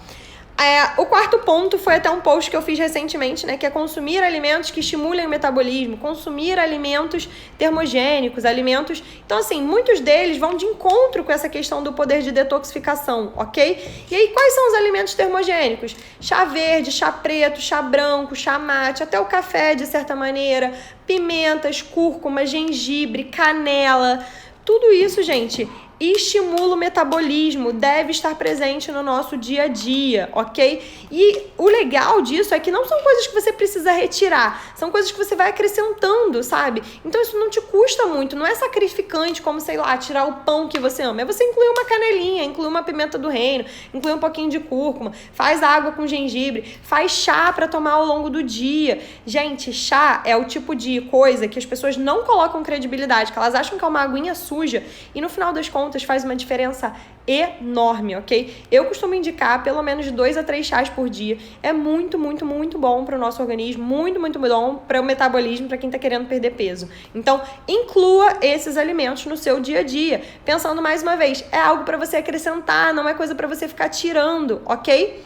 O quarto ponto foi até um post que eu fiz recentemente, né? Que é consumir alimentos que estimulem o metabolismo, consumir alimentos termogênicos, alimentos... Então, assim, muitos deles vão de encontro com essa questão do poder de detoxificação, ok? E aí, quais são os alimentos termogênicos? Chá verde, chá preto, chá branco, chá mate, até o café, de certa maneira, pimentas, cúrcuma, gengibre, canela... Tudo isso, gente, estimula o metabolismo, deve estar presente no nosso dia a dia, ok? E o legal disso é que não são coisas que você precisa retirar, são coisas que você vai acrescentando, sabe? Então isso não te custa muito, não é sacrificante como, sei lá, tirar o pão que você ama. É você incluir uma canelinha, incluir uma pimenta do reino, incluir um pouquinho de cúrcuma, faz água com gengibre, faz chá para tomar ao longo do dia. Gente, chá é o tipo de coisa que as pessoas não colocam credibilidade, que elas acham que é uma aguinha suja e no final das contas faz uma diferença enorme, ok? Eu costumo indicar pelo menos de 2 a 3 chás por dia. É muito, muito, muito bom para o nosso organismo, muito, muito bom para o metabolismo, para quem está querendo perder peso. Então, inclua esses alimentos no seu dia a dia. Pensando mais uma vez, é algo para você acrescentar, não é coisa para você ficar tirando, ok?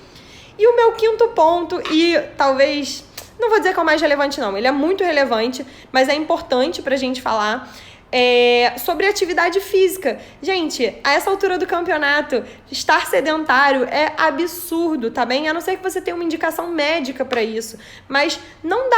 E o meu quinto ponto, e talvez, não vou dizer que é o mais relevante não, ele é muito relevante, mas é importante pra gente falar, sobre atividade física. Gente, a essa altura do campeonato, estar sedentário é absurdo, tá bem? A não ser que você tenha uma indicação médica pra isso, mas não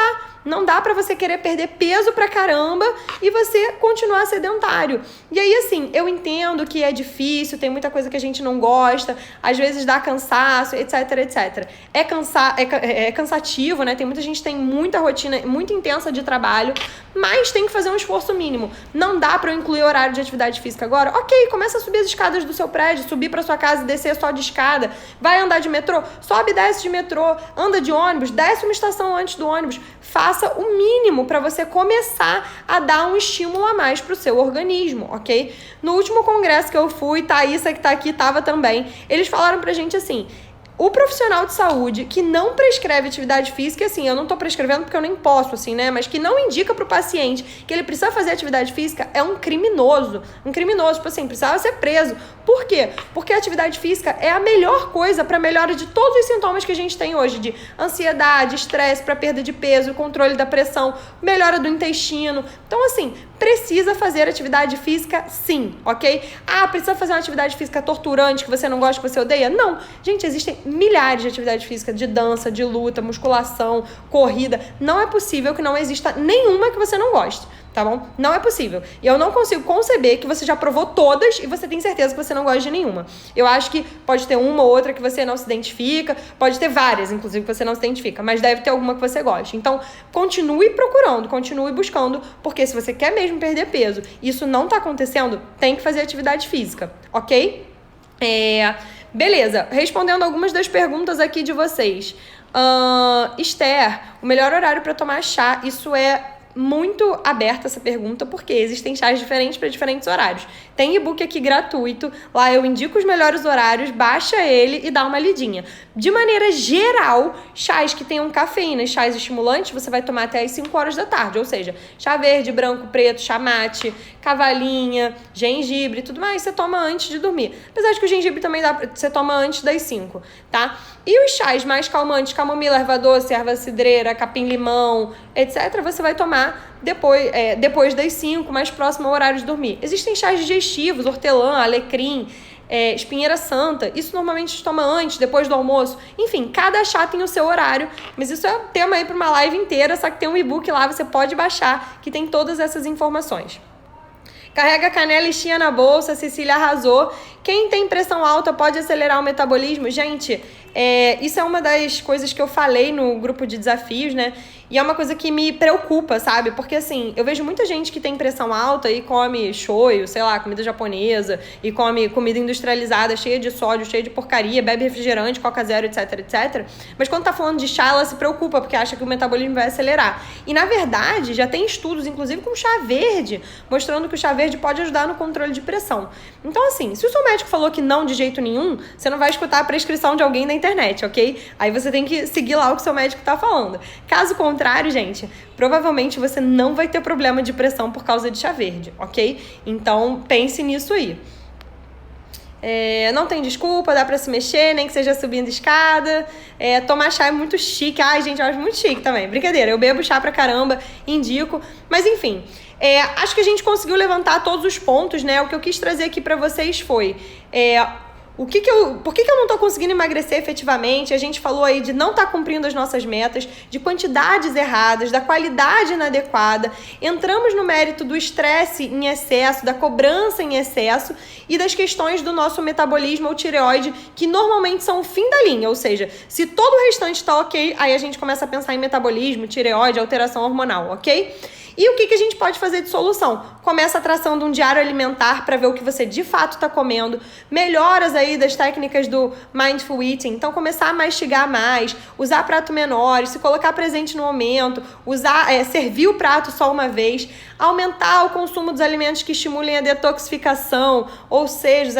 dá pra você querer perder peso pra caramba e você continuar sedentário. E aí, assim, eu entendo que é difícil, tem muita coisa que a gente não gosta, às vezes dá cansaço, etc, etc. É cansativo, né? Tem muita gente que tem muita rotina muito intensa de trabalho, mas tem que fazer um esforço mínimo. Não dá pra eu incluir horário de atividade física agora? Ok, começa a subir as escadas do seu prédio, subir pra sua casa e descer só de escada. Vai andar de metrô? Sobe e desce de metrô. Anda de ônibus? Desce uma estação antes do ônibus. Faça o mínimo para você começar a dar um estímulo a mais pro seu organismo, ok? No último congresso que eu fui, Thaísa, que tá aqui, tava também, eles falaram pra gente assim... O profissional de saúde que não prescreve atividade física, assim, eu não tô prescrevendo porque eu nem posso, assim, né? Mas que não indica pro paciente que ele precisa fazer atividade física é um criminoso. Um criminoso, tipo assim, precisava ser preso. Por quê? Porque a atividade física é a melhor coisa para melhora de todos os sintomas que a gente tem hoje, de ansiedade, estresse, para perda de peso, controle da pressão, melhora do intestino. Então, assim, precisa fazer atividade física sim, ok? Ah, precisa fazer uma atividade física torturante que você não gosta, que você odeia? Não. Gente, existem milhares de atividades físicas, de dança, de luta, musculação, corrida. Não é possível que não exista nenhuma que você não goste, tá bom? Não é possível. E eu não consigo conceber que você já provou todas e você tem certeza que você não gosta de nenhuma. Eu acho que pode ter uma ou outra que você não se identifica, pode ter várias, inclusive, que você não se identifica, mas deve ter alguma que você goste. Então, continue procurando, continue buscando, porque se você quer mesmo perder peso e isso não tá acontecendo, tem que fazer atividade física, ok? Beleza, respondendo algumas das perguntas aqui de vocês. Esther, o melhor horário para tomar chá, isso é muito aberta essa pergunta, porque existem chás diferentes para diferentes horários. Tem e-book aqui gratuito, lá eu indico os melhores horários, baixa ele e dá uma lidinha. De maneira geral, chás que tenham cafeína e chás estimulantes, você vai tomar até as 5 horas da tarde, ou seja, chá verde, branco, preto, chá mate, cavalinha, gengibre, tudo mais, você toma antes de dormir. Apesar de que o gengibre também você toma antes das 5, tá? E os chás mais calmantes, camomila, erva doce, erva cidreira, capim-limão, etc., você vai tomar depois das 5, mais próximo ao horário de dormir. Existem chás digestivos, hortelã, alecrim, espinheira santa. Isso normalmente a gente toma antes, depois do almoço. Enfim, cada chá tem o seu horário, mas isso é tema aí para uma live inteira, só que tem um e-book lá, você pode baixar, que tem todas essas informações. Carrega canela e chia na bolsa, Cecília arrasou. Quem tem pressão alta pode acelerar o metabolismo? Gente, isso é uma das coisas que eu falei no grupo de desafios, né? E é uma coisa que me preocupa, sabe? Porque, assim, eu vejo muita gente que tem pressão alta e come shoyu, sei lá, comida japonesa, e come comida industrializada, cheia de sódio, cheia de porcaria, bebe refrigerante, Coca Zero, etc, etc. Mas quando tá falando de chá, ela se preocupa, porque acha que o metabolismo vai acelerar. E, na verdade, já tem estudos, inclusive com chá verde, mostrando que o chá verde pode ajudar no controle de pressão. Então, assim, se o seu médico falou que não de jeito nenhum, você não vai escutar a prescrição de alguém na internet, ok? Aí você tem que seguir lá o que o seu médico tá falando. Caso contrário, gente, provavelmente você não vai ter problema de pressão por causa de chá verde, ok? Então, pense nisso aí. Não tem desculpa, dá pra se mexer, nem que seja subindo escada. Tomar chá é muito chique. Ai, gente, eu acho muito chique também. Brincadeira, eu bebo chá pra caramba, indico. Mas enfim, acho que a gente conseguiu levantar todos os pontos, né? O que eu quis trazer aqui pra vocês foi... por que eu não tô conseguindo emagrecer efetivamente? A gente falou aí de não estar cumprindo as nossas metas, de quantidades erradas, da qualidade inadequada. Entramos no mérito do estresse em excesso, da cobrança em excesso e das questões do nosso metabolismo ou tireoide, que normalmente são o fim da linha. Ou seja, se todo o restante tá ok, aí a gente começa a pensar em metabolismo, tireoide, alteração hormonal, ok? E o que a gente pode fazer de solução? Começa a traçando um diário alimentar para ver o que você de fato está comendo. Melhoras aí das técnicas do Mindful Eating. Então, começar a mastigar mais, usar prato menores, se colocar presente no momento, servir o prato só uma vez, aumentar o consumo dos alimentos que estimulem a detoxificação, ou seja,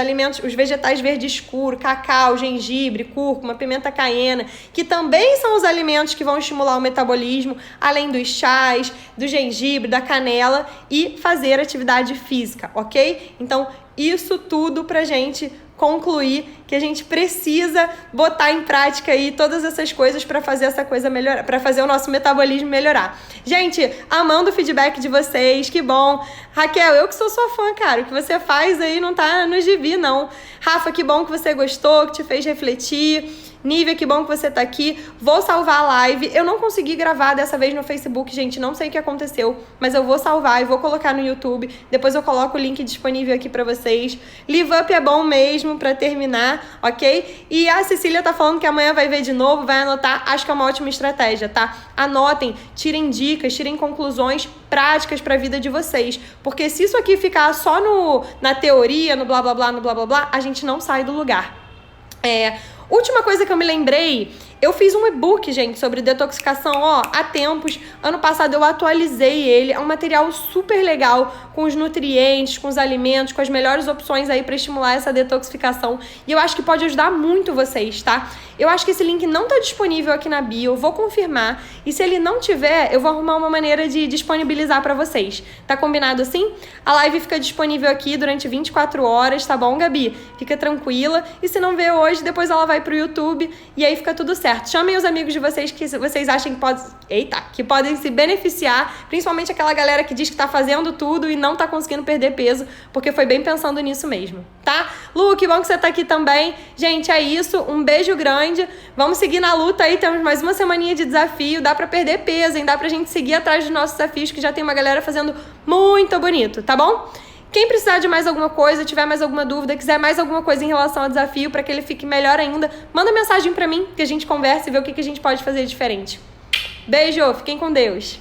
os vegetais verde escuro, cacau, gengibre, cúrcuma, pimenta caiena, que também são os alimentos que vão estimular o metabolismo, além dos chás, do gengibre, da canela, e fazer atividade física, ok? Então, isso tudo pra gente concluir que a gente precisa botar em prática aí todas essas coisas para fazer essa coisa melhorar, para fazer o nosso metabolismo melhorar. Gente, amando o feedback de vocês, que bom. Raquel, eu que sou sua fã, cara, o que você faz aí não tá no gibi, não. Rafa, que bom que você gostou, que te fez refletir. Nívia, que bom que você tá aqui. Vou salvar a live. Eu não consegui gravar dessa vez no Facebook, gente. Não sei o que aconteceu, mas eu vou salvar e vou colocar no YouTube. Depois eu coloco o link disponível aqui pra vocês. Live Up é bom mesmo pra terminar, ok? E a Cecília tá falando que amanhã vai ver de novo, vai anotar. Acho que é uma ótima estratégia, tá? Anotem, tirem dicas, tirem conclusões práticas pra vida de vocês. Porque se isso aqui ficar só na teoria, no blá blá blá, no blá blá blá, a gente não sai do lugar. Última coisa que eu me lembrei, eu fiz um e-book, gente, sobre detoxificação, há tempos. Ano passado eu atualizei ele, é um material super legal, com os nutrientes, com os alimentos, com as melhores opções aí pra estimular essa detoxificação. E eu acho que pode ajudar muito vocês, tá? Eu acho que esse link não tá disponível aqui na bio, eu vou confirmar. E se ele não tiver, eu vou arrumar uma maneira de disponibilizar pra vocês. Tá combinado assim? A live fica disponível aqui durante 24 horas, tá bom, Gabi? Fica tranquila. E se não vê hoje, depois ela vai pro YouTube e aí fica tudo certo. Chamem os amigos de vocês que vocês acham que podem se beneficiar, principalmente aquela galera que diz que tá fazendo tudo e não tá conseguindo perder peso, porque foi bem pensando nisso mesmo, tá? Lu, que bom que você tá aqui também. Gente, é isso. Um beijo grande. Vamos seguir na luta aí. Temos mais uma semaninha de desafio. Dá pra perder peso, hein? Dá pra gente seguir atrás dos nossos desafios, que já tem uma galera fazendo muito bonito, tá bom? Quem precisar de mais alguma coisa, tiver mais alguma dúvida, quiser mais alguma coisa em relação ao desafio para que ele fique melhor ainda, manda mensagem para mim que a gente conversa e vê o que a gente pode fazer diferente. Beijo, fiquem com Deus!